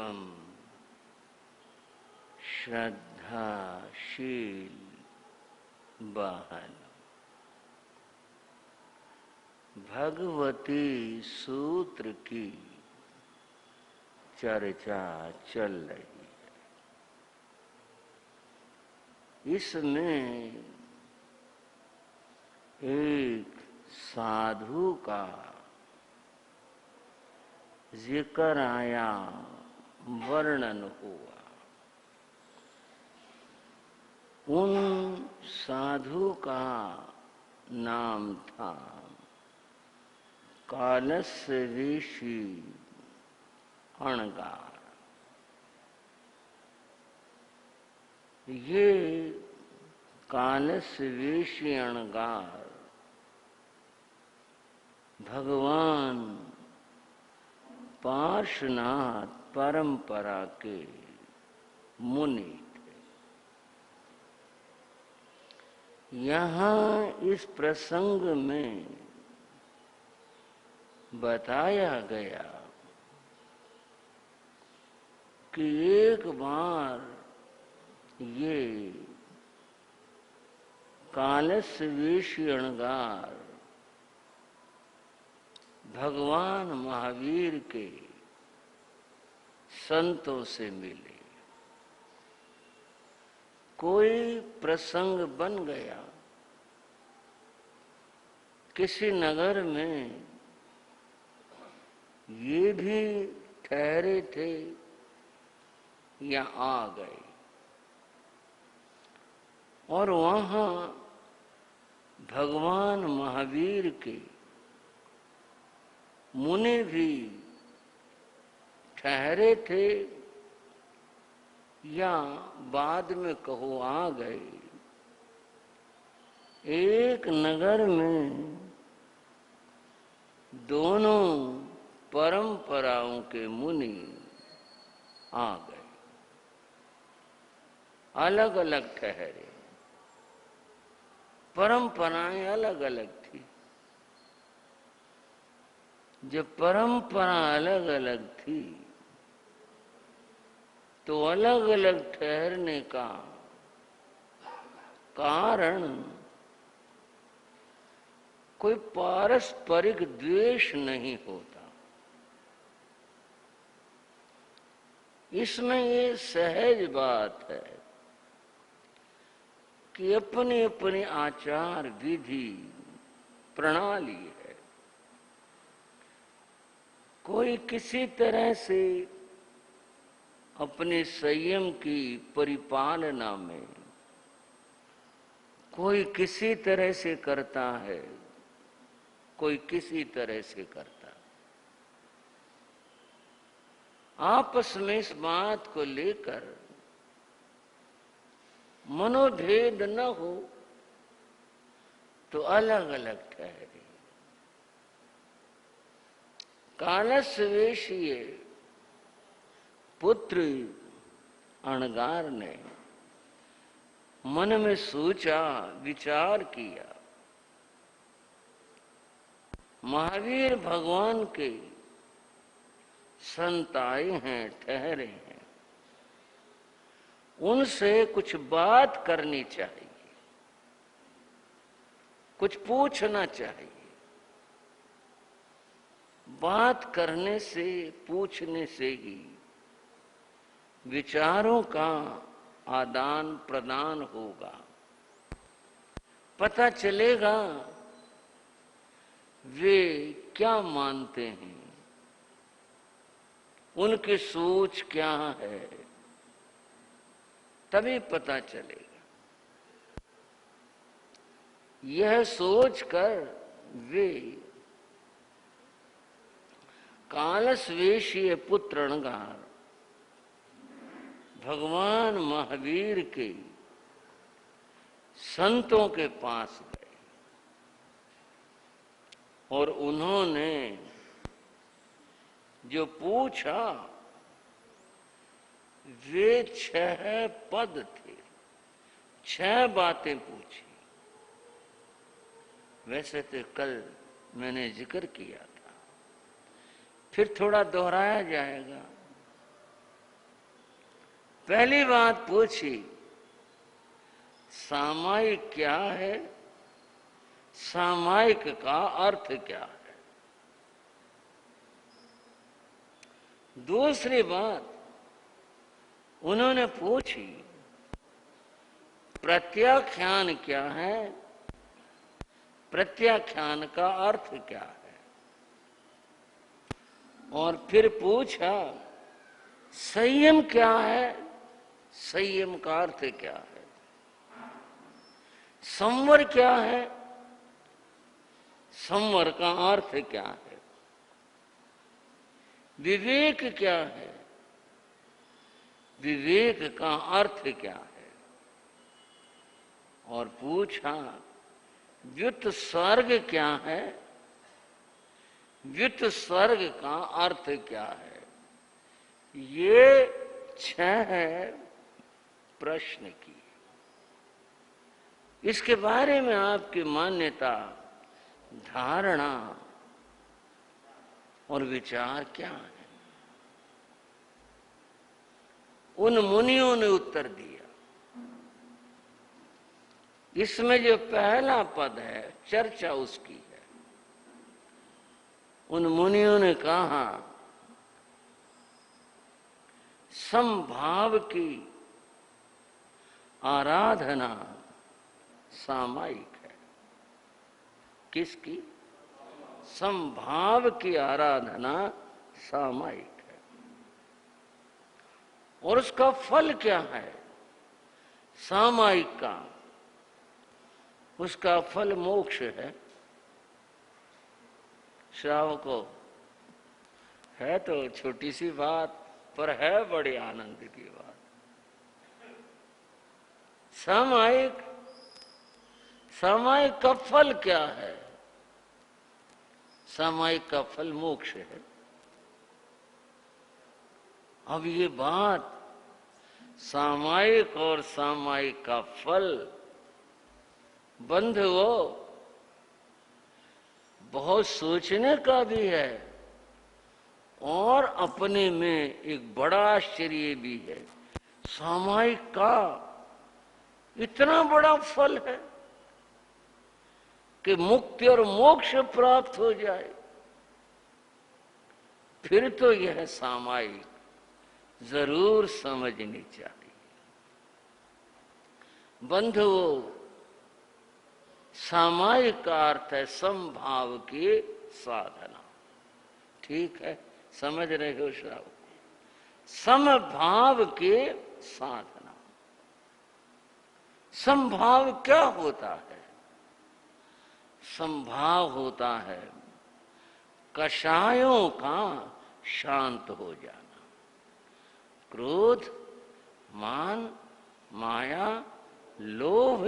एवं श्रद्धाशील बहन भगवती सूत्र की चर्चा चल रही है। इसमें एक साधु का जिक्र आया, वर्णन हुआ। उन साधु का नाम था कालस्य ऋषि अणगार। ये कालस्य ऋषि अणगार भगवान पार्श्वनाथ परंपरा के मुनि थे। यहाँ इस प्रसंग में बताया गया कि एक बार ये कालस्य ऋषि अणगार भगवान महावीर के संतों से मिले। कोई प्रसंग बन गया, किसी नगर में ये भी ठहरे थे या आ गए, और वहां भगवान महावीर के मुनि भी ठहरे थे या बाद में कहो आ गए। एक नगर में दोनों परंपराओं के मुनि आ गए, अलग अलग ठहरे। परंपराएं अलग अलग थी। जब परंपरा अलग अलग थी तो अलग अलग ठहरने का कारण कोई पारस्परिक द्वेष नहीं होता। इसमें ये सहज बात है कि अपनी अपनी आचार विधि प्रणाली है। कोई किसी तरह से अपने संयम की परिपालना में, कोई किसी तरह से करता है, कोई किसी तरह से करता है। आपस में इस बात को लेकर मनोभेद न हो तो अलग अलग ठहरे। कालस्य ऋषि पुत्र अणगार ने मन में सोचा, विचार किया, महावीर भगवान के संत आए हैं, ठहरे हैं, उनसे कुछ बात करनी चाहिए, कुछ पूछना चाहिए। बात करने से, पूछने से ही विचारों का आदान प्रदान होगा। पता चलेगा वे क्या मानते हैं, उनकी सोच क्या है, तभी पता चलेगा। यह सोचकर वे कालस्य पुत्र अणगार भगवान महावीर के संतों के पास गए और उन्होंने जो पूछा वे 6 पद थे, 6 बातें पूछी। वैसे तो कल मैंने जिक्र किया था, फिर थोड़ा दोहराया जाएगा। पहली बात पूछी, सामायिक क्या है, सामायिक का अर्थ क्या है। दूसरी बात उन्होंने पूछी, प्रत्याख्यान क्या है, प्रत्याख्यान का अर्थ क्या है। और फिर पूछा, संयम क्या है, संयम का अर्थ क्या है। संवर क्या है, संवर का अर्थ क्या है। विवेक क्या है, विवेक का अर्थ क्या है। और पूछा, व्युत्सर्ग क्या है, व्युत्सर्ग का अर्थ क्या है। ये 6 प्रश्न की। इसके बारे में आपकी मान्यता, धारणा और विचार क्या है। उन मुनियों ने उत्तर दिया। इसमें जो पहला पद है, चर्चा उसकी है। उन मुनियों ने कहा, समभाव की आराधना सामायिक है। किसकी? समभाव की आराधना सामायिक है। और उसका फल क्या है सामायिक का? उसका फल मोक्ष है। श्रावकों, है तो छोटी सी बात, पर है बड़े आनंद की बात। सामायिक, सामायिक का फल क्या है? सामायिक का फल मोक्ष है। अब ये बात, सामायिक और सामायिक का फल, बंधुओं, बहुत सोचने का भी है और अपने में एक बड़ा आश्चर्य भी है। सामायिक का इतना बड़ा फल है कि मुक्ति और मोक्ष प्राप्त हो जाए। फिर तो यह सामायिक जरूर समझनी चाहिए। बंधुओं, सामायिक का अर्थ है समभाव की साधना। ठीक है, समझ रहे हो श्रावक? समभाव की साधना। समभाव क्या होता है? समभाव होता है कषायों का शांत हो जाना। क्रोध, मान, माया, लोभ,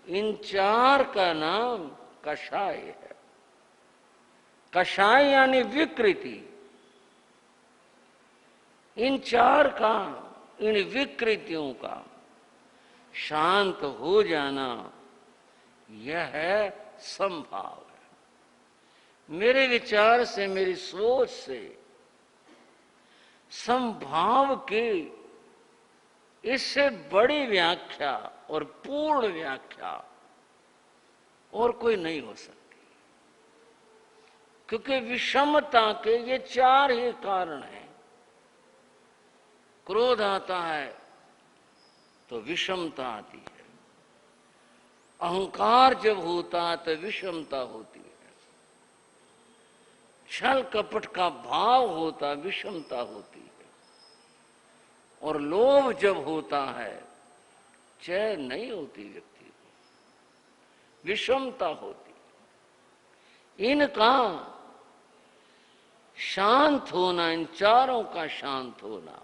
इन 4 का नाम कषाय है। कषाय यानी विकृति। इन 4 का, इन विकृतियों का शांत हो जाना, यह है समभाव है। मेरे विचार से, मेरी सोच से, समभाव की इससे बड़ी व्याख्या और पूर्ण व्याख्या और कोई नहीं हो सकती। क्योंकि विषमता के ये 4 ही कारण हैं। क्रोध आता है तो विषमता आती है। अहंकार जब होता है तो विषमता होती है। छल कपट का भाव होता, विषमता होती है। और लोभ जब होता है, चैन नहीं होती व्यक्ति को, विषमता होती। इनका शांत होना, इन 4 का शांत होना,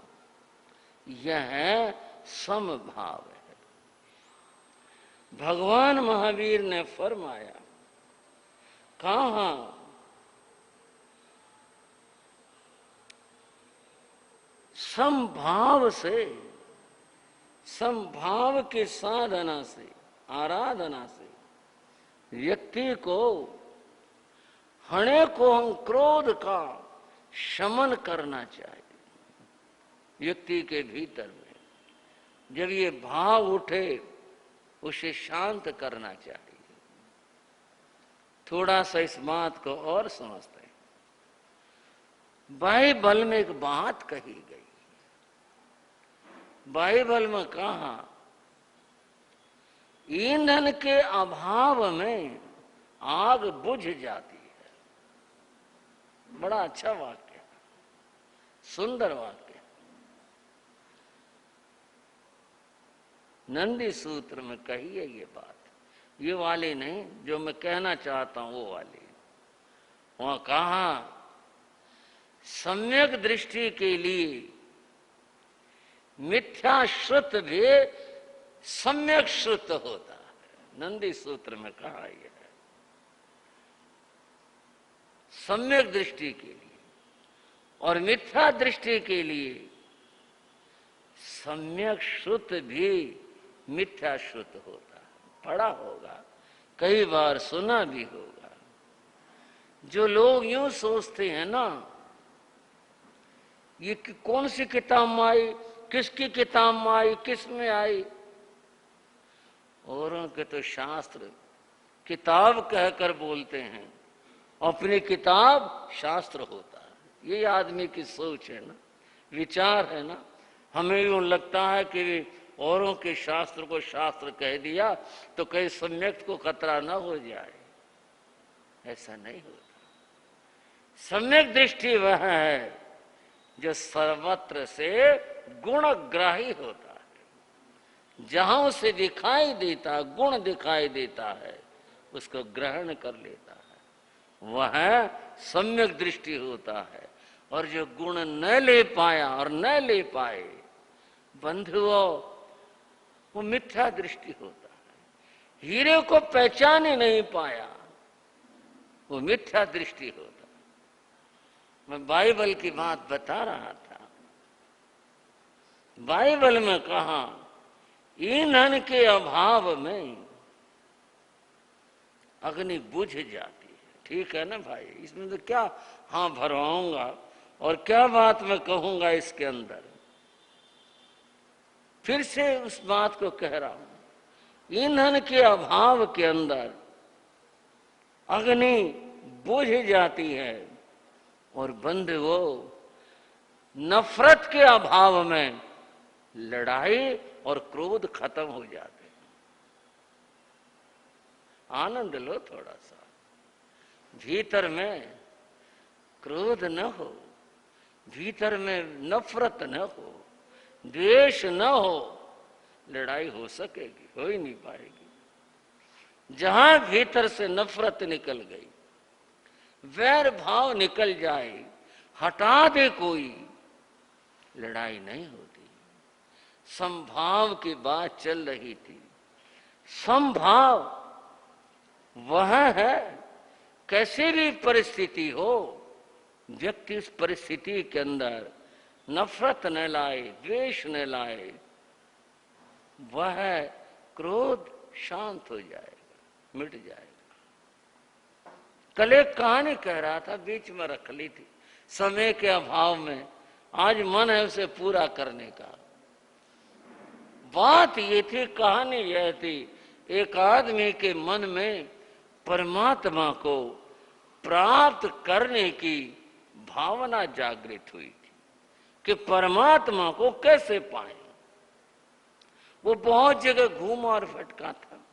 यह है समभाव है। भगवान महावीर ने फरमाया, कहा समभाव से, समभाव की साधना से, आराधना से व्यक्ति को अनेकों क्रोध का शमन करना चाहिए। व्यक्ति के भीतर में। जब ये भाव उठे उसे शांत करना चाहिए। थोड़ा सा इस बात को और समझते हैं। बाइबल में एक बात कही गई। बाइबल में कहा ईंधन के अभाव में आग बुझ जाती है। बड़ा अच्छा वाक्य, सुंदर वाक्य। नंदी सूत्र में कही है ये बात, ये वाली नहीं जो मैं कहना चाहता हूं वो वाली। वहां कहा सम्यक दृष्टि के लिए मिथ्या श्रुत भी सम्यक श्रुत होता है। नंदी सूत्र में कहा यह है सम्यक दृष्टि के लिए, और मिथ्या दृष्टि के लिए सम्यक श्रुत भी मिथ्या श्रुत होता है। पढ़ा होगा, कई बार सुना भी होगा। जो लोग यूं सोचते हैं ना, ये कौन सी किताब में आई, किसकी किताब में आई, किस में आई। औरों के तो शास्त्र किताब कहकर बोलते हैं, अपनी किताब शास्त्र होता है। ये आदमी की सोच है ना, विचार है ना। हमें यूं लगता है कि औरों के शास्त्र को शास्त्र कह दिया तो कहीं सम्यक को खतरा न हो जाए। ऐसा नहीं होता। सम्यक दृष्टि वह है जो सर्वत्र से गुणग्राही होता है। जहां उसे दिखाई देता, गुण दिखाई देता है, उसको ग्रहण कर लेता है। वह सम्यक दृष्टि होता है। और जो गुण न ले पाया और न ले पाए बंधुओं, वो मिथ्या दृष्टि होता है। हीरे को पहचाने नहीं पाया, वो मिथ्या दृष्टि होता है। मैं बाइबल की बात बता रहा था। बाइबल में कहा ईंधन के अभाव में अग्नि बुझ जाती है। ठीक है ना भाई, इसमें तो क्या हाँ भरवाऊंगा और क्या बात मैं कहूंगा इसके अंदर। फिर से उस बात को कह रहा हूं, ईंधन के अभाव के अंदर अग्नि बुझ जाती है। और बंधुओ, नफरत के अभाव में लड़ाई और क्रोध खत्म हो जाते हैं। आनंद लो थोड़ा सा। भीतर में क्रोध न हो, भीतर में नफरत न हो, द्वेष न हो, लड़ाई हो सकेगी? हो ही नहीं पाएगी। जहां भीतर से नफरत निकल गई, वैर भाव निकल जाए, हटा दे कोई, लड़ाई नहीं होती। समभाव की बात चल रही थी। समभाव वह है, कैसी भी परिस्थिति हो, व्यक्ति उस परिस्थिति के अंदर नफरत न लाए, द्वेष न लाए, वह क्रोध शांत हो जाएगा, मिट जाएगा। कल एक कहानी कह रहा था, बीच में रख ली थी समय के अभाव में। आज मन है उसे पूरा करने का। बात ये थी, कहानी यह थी, एक आदमी के मन में परमात्मा को प्राप्त करने की भावना जागृत हुई थी कि परमात्मा को कैसे पाए। वो बहुत जगह घूमा और भटका था।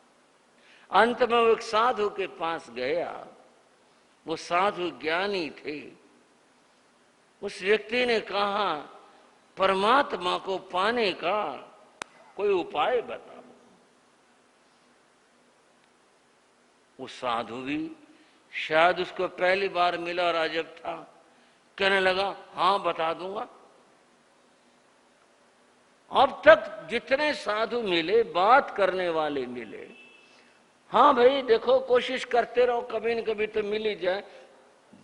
अंत में वो एक साधु के पास गया। वो साधु ज्ञानी थे। उस व्यक्ति ने कहा, परमात्मा को पाने का कोई उपाय बताओ। वो साधु भी शायद उसको पहली बार मिला और अजब था, कहने लगा हाँ बता दूंगा। अब तक जितने साधु मिले, बात करने वाले मिले, हाँ भाई देखो कोशिश करते रहो, कभी न कभी तो मिल ही जाए।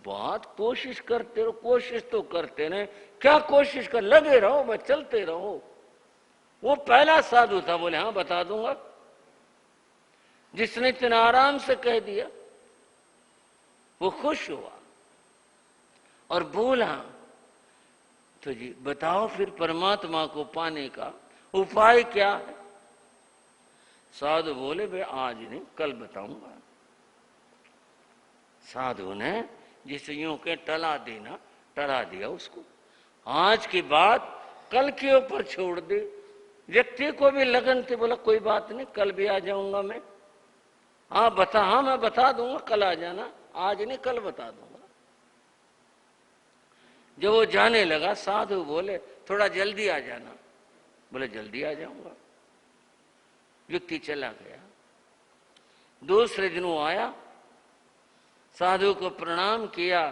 बात कोशिश करते रहो, कोशिश तो करते रहे, क्या कोशिश कर, लगे रहो, बस चलते रहो। वो पहला साधु था, बोले हाँ बता दूंगा। जिसने इतना आराम से कह दिया, वो खुश हुआ और बोला तो जी बताओ फिर परमात्मा को पाने का उपाय क्या है? साधु बोले भाई आज नहीं कल बताऊंगा। साधु ने जिस यूं के टला देना टला दिया उसको। आज की बात कल के ऊपर छोड़ दी। व्यक्ति को भी लगन थी, बोला कोई बात नहीं कल भी आ जाऊंगा मैं। हाँ मैं बता दूंगा, कल आ जाना, आज नहीं कल बता दूंगा। जब वो जाने लगा साधु बोले थोड़ा जल्दी आ जाना। बोले जल्दी आ जाऊंगा। व्यक्ति चला गया। दूसरे दिन वो आया, साधु को प्रणाम किया।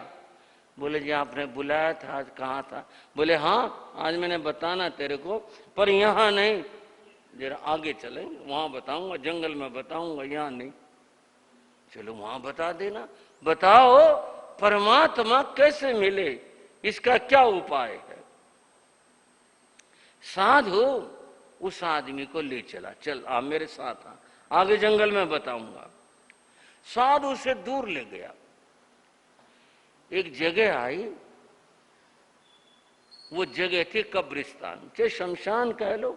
बोले जी आपने बुलाया था, आज कहाँ था? बोले हाँ आज मैंने बताना तेरे को, पर यहाँ नहीं, जरा आगे चलेंगे वहां बताऊंगा, जंगल में बताऊंगा, यहाँ नहीं। चलो वहां बता देना। बताओ परमात्मा कैसे मिले, इसका क्या उपाय है? साधु उस आदमी को ले चला, चल आप मेरे साथ आ, आगे जंगल में बताऊंगा। साधु उसे दूर ले गया। एक जगह आई, वो जगह थी कब्रिस्तान, चाहे शमशान कह लो।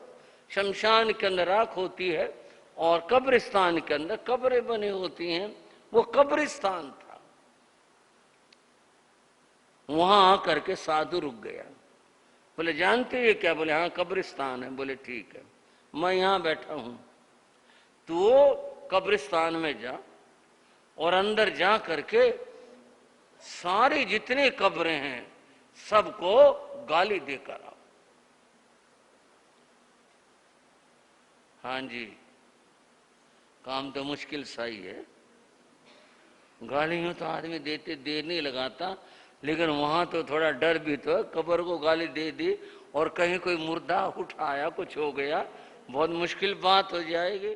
शमशान के अंदर राख होती है और कब्रिस्तान के अंदर कब्रें बनी होती हैं। वो कब्रिस्तान था। वहां आकर के साधु रुक गया। बोले जानते ये क्या? बोले हाँ कब्रिस्तान है। बोले ठीक है मैं यहां बैठा हूं, तो कब्रिस्तान में जा और अंदर जा करके सारी जितनी कब्रें हैं सबको गाली देकर आओ। हाँ जी, काम तो मुश्किल सा ही है। गालियां तो आदमी देते देर नहीं लगाता, लेकिन वहां तो थोड़ा डर भी तो है। कब्र को गाली दे दी और कहीं कोई मुर्दा उठाया, कुछ हो गया, बहुत मुश्किल बात हो जाएगी।